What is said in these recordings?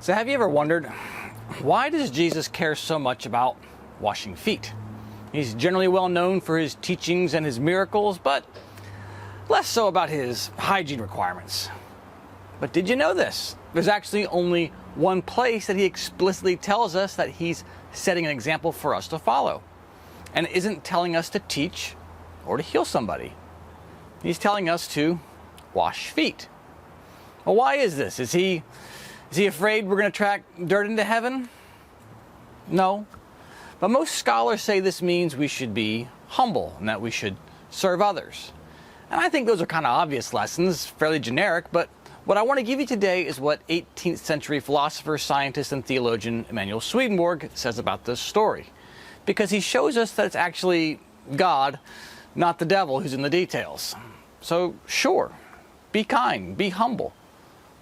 So have you ever wondered, why does Jesus care so much about washing feet? He's generally well known for his teachings and his miracles, but less so about his hygiene requirements. But did you know this? There's actually only one place that he explicitly tells us that he's setting an example for us to follow, and isn't telling us to teach or to heal somebody. He's telling us to wash feet. Well, why is this? Is he afraid we're going to track dirt into heaven? No. But most scholars say this means we should be humble and that we should serve others. And I think those are kind of obvious lessons, fairly generic, but what I want to give you today is what 18th century philosopher, scientist, and theologian Emanuel Swedenborg says about this story. Because he shows us that it's actually God, not the devil, who's in the details. So sure, be kind, be humble.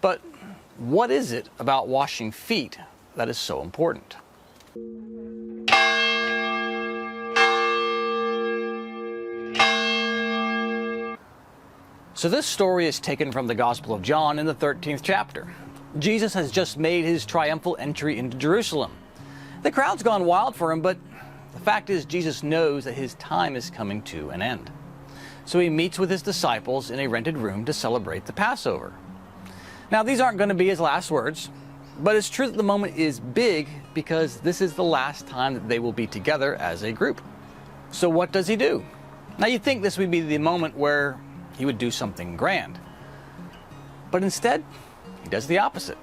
But what is it about washing feet that is so important? So this story is taken from the Gospel of John in the 13th chapter. Jesus has just made his triumphal entry into Jerusalem. The crowd's gone wild for him, but the fact is Jesus knows that his time is coming to an end. So he meets with his disciples in a rented room to celebrate the Passover. Now, these aren't going to be his last words, but it's true that the moment is big because this is the last time that they will be together as a group. So what does he do? Now, you'd think this would be the moment where he would do something grand. But instead, he does the opposite.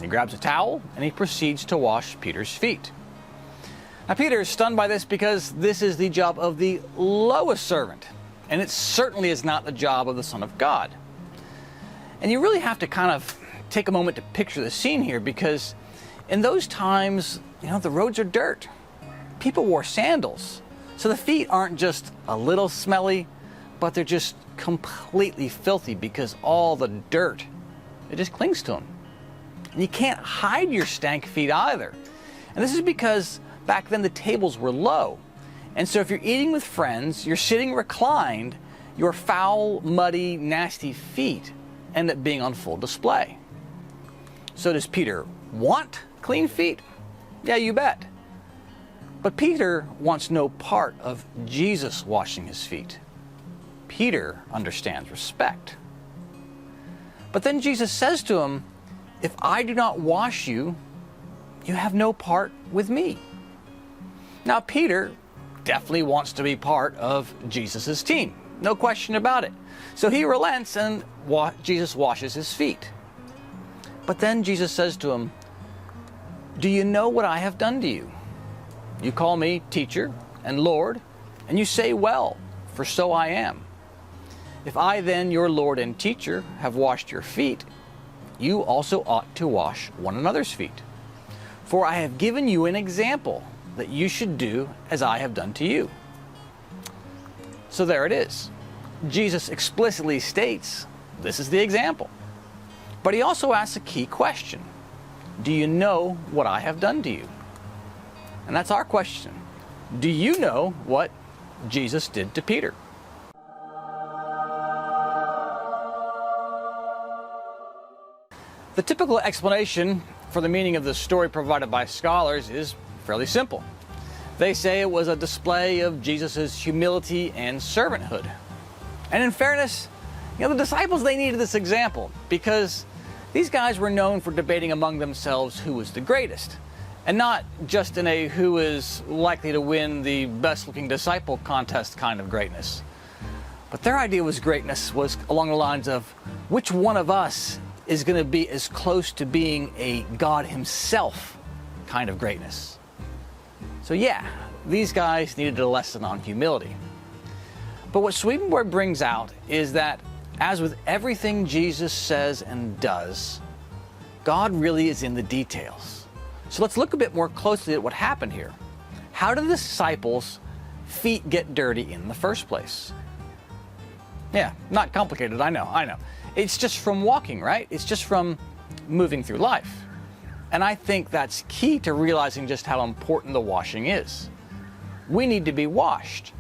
He grabs a towel and he proceeds to wash Peter's feet. Now, Peter is stunned by this because this is the job of the lowest servant, and it certainly is not the job of the Son of God. And you really have to kind of take a moment to picture the scene here, because in those times, the roads are dirt. People wore sandals. So the feet aren't just a little smelly, but they're just completely filthy because all the dirt, it just clings to them. And you can't hide your stank feet either. And this is because back then the tables were low. And so if you're eating with friends, you're sitting reclined, your foul, muddy, nasty feet end up being on full display. So does Peter want clean feet? Yeah, you bet. But Peter wants no part of Jesus washing his feet. Peter understands respect. But then Jesus says to him, if I do not wash you, you have no part with me. Now, Peter definitely wants to be part of Jesus' team. No question about it. So he relents and Jesus washes his feet. But then Jesus says to him, do you know what I have done to you? You call me teacher and Lord, and you say, well, for so I am. If I then, your Lord and teacher, have washed your feet, you also ought to wash one another's feet. For I have given you an example that you should do as I have done to you. So there it is. Jesus explicitly states, this is the example. But he also asks a key question. Do you know what I have done to you? And that's our question. Do you know what Jesus did to Peter? The typical explanation for the meaning of the story provided by scholars is fairly simple. They say it was a display of Jesus' humility and servanthood. And in fairness, the disciples, they needed this example because these guys were known for debating among themselves who was the greatest, and not just in a who is likely to win the best looking disciple contest kind of greatness. But their idea was greatness was along the lines of which one of us is going to be as close to being a God himself kind of greatness. So yeah, these guys needed a lesson on humility. But what Swedenborg brings out is that, as with everything Jesus says and does, God really is in the details. So let's look a bit more closely at what happened here. How did the disciples' feet get dirty in the first place? Yeah, not complicated, I know. It's just from walking, right? It's just from moving through life. And I think that's key to realizing just how important the washing is. We need to be washed,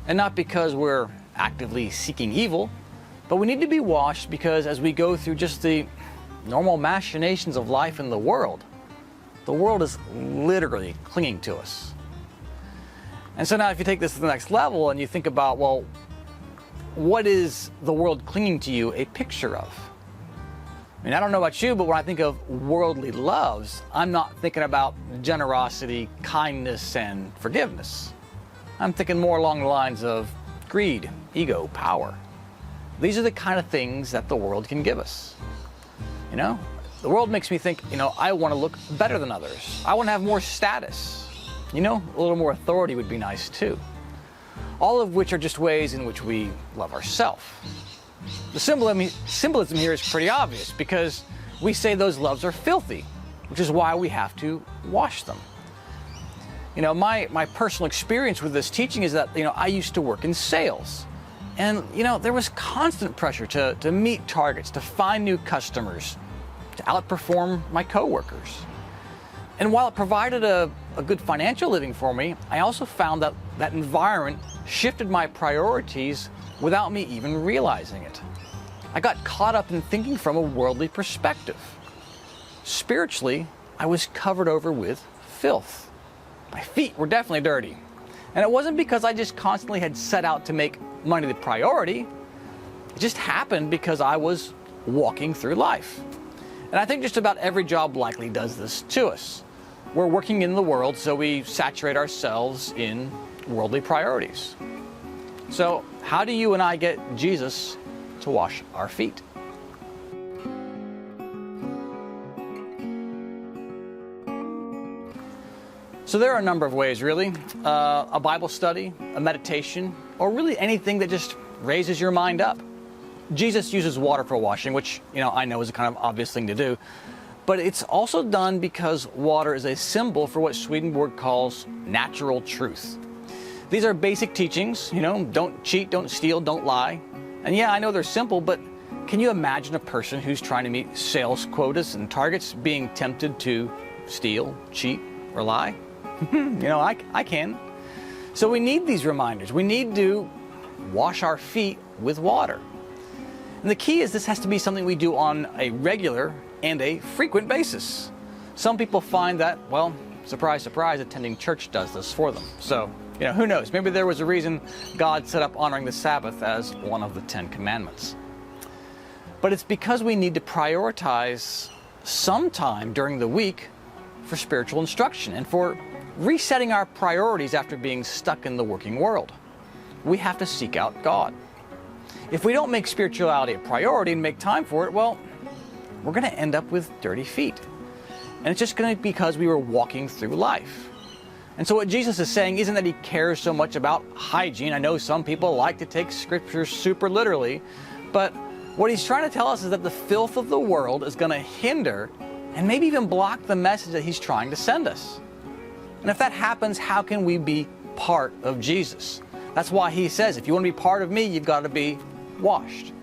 and not because we're actively seeking evil, but we need to be washed because as we go through just the normal machinations of life in the world, The world is literally clinging to us. And so now if you take this to the next level and you think about, well, what is the world clinging to you a picture of? I mean, I don't know about you, but when I think of worldly loves, I'm not thinking about generosity, kindness, and forgiveness. I'm thinking more along the lines of greed, ego, power. These are the kind of things that the world can give us. You know, the world makes me think, I want to look better than others. I want to have more status. A little more authority would be nice too. All of which are just ways in which we love ourselves. The symbolism here is pretty obvious because we say those loves are filthy, which is why we have to wash them. My personal experience with this teaching is that, I used to work in sales. And, there was constant pressure to meet targets, to find new customers, to outperform my coworkers. And while it provided a good financial living for me, I also found that that environment shifted my priorities without me even realizing it. I got caught up in thinking from a worldly perspective. Spiritually, I was covered over with filth. My feet were definitely dirty. And it wasn't because I just constantly had set out to make money the priority. It just happened because I was walking through life. And I think just about every job likely does this to us. We're working in the world, so we saturate ourselves in worldly priorities. So how do you and I get Jesus to wash our feet? So there are a number of ways, really. A Bible study, a meditation, or really anything that just raises your mind up. Jesus uses water for washing, which, I know is a kind of obvious thing to do. But it's also done because water is a symbol for what Swedenborg calls natural truth. These are basic teachings, don't cheat, don't steal, don't lie. And yeah, I know they're simple, but can you imagine a person who's trying to meet sales quotas and targets being tempted to steal, cheat, or lie? I can. So we need these reminders. We need to wash our feet with water. And the key is this has to be something we do on a regular and a frequent basis. Some people find that, well, surprise, surprise, attending church does this for them. So, who knows? Maybe there was a reason God set up honoring the Sabbath as one of the 10 Commandments. But it's because we need to prioritize some time during the week for spiritual instruction and for resetting our priorities after being stuck in the working world. We have to seek out God. If we don't make spirituality a priority and make time for it, well, we're going to end up with dirty feet. And it's just going to be because we were walking through life. And so what Jesus is saying isn't that he cares so much about hygiene. I know some people like to take scripture super literally, but what he's trying to tell us is that the filth of the world is going to hinder and maybe even block the message that he's trying to send us. And if that happens, how can we be part of Jesus? That's why he says, if you want to be part of me, you've got to be washed.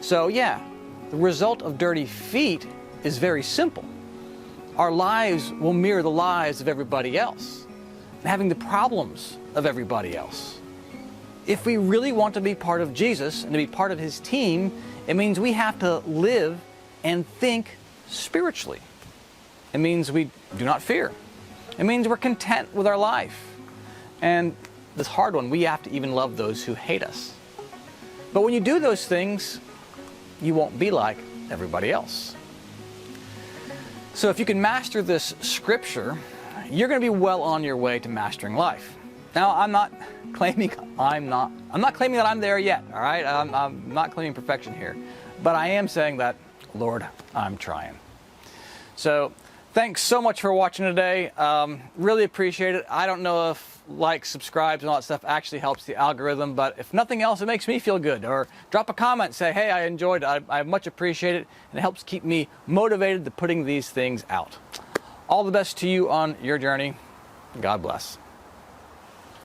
So yeah, the result of dirty feet is very simple. Our lives will mirror the lives of everybody else, and having the problems of everybody else. If we really want to be part of Jesus and to be part of his team, it means we have to live and think spiritually. It means we do not fear. It means we're content with our life. And this hard one, we have to even love those who hate us. But when you do those things, you won't be like everybody else. So if you can master this scripture, you're going to be well on your way to mastering life. Now, I'm not claiming that I'm there yet, all right? I'm not claiming perfection here. But I am saying that, Lord, I'm trying. So thanks so much for watching today. Really appreciate it. I don't know if likes, subscribes, and all that stuff actually helps the algorithm, but if nothing else, it makes me feel good. Or drop a comment, say, hey, I enjoyed it. I much appreciate it, and it helps keep me motivated to putting these things out. All the best to you on your journey. God bless.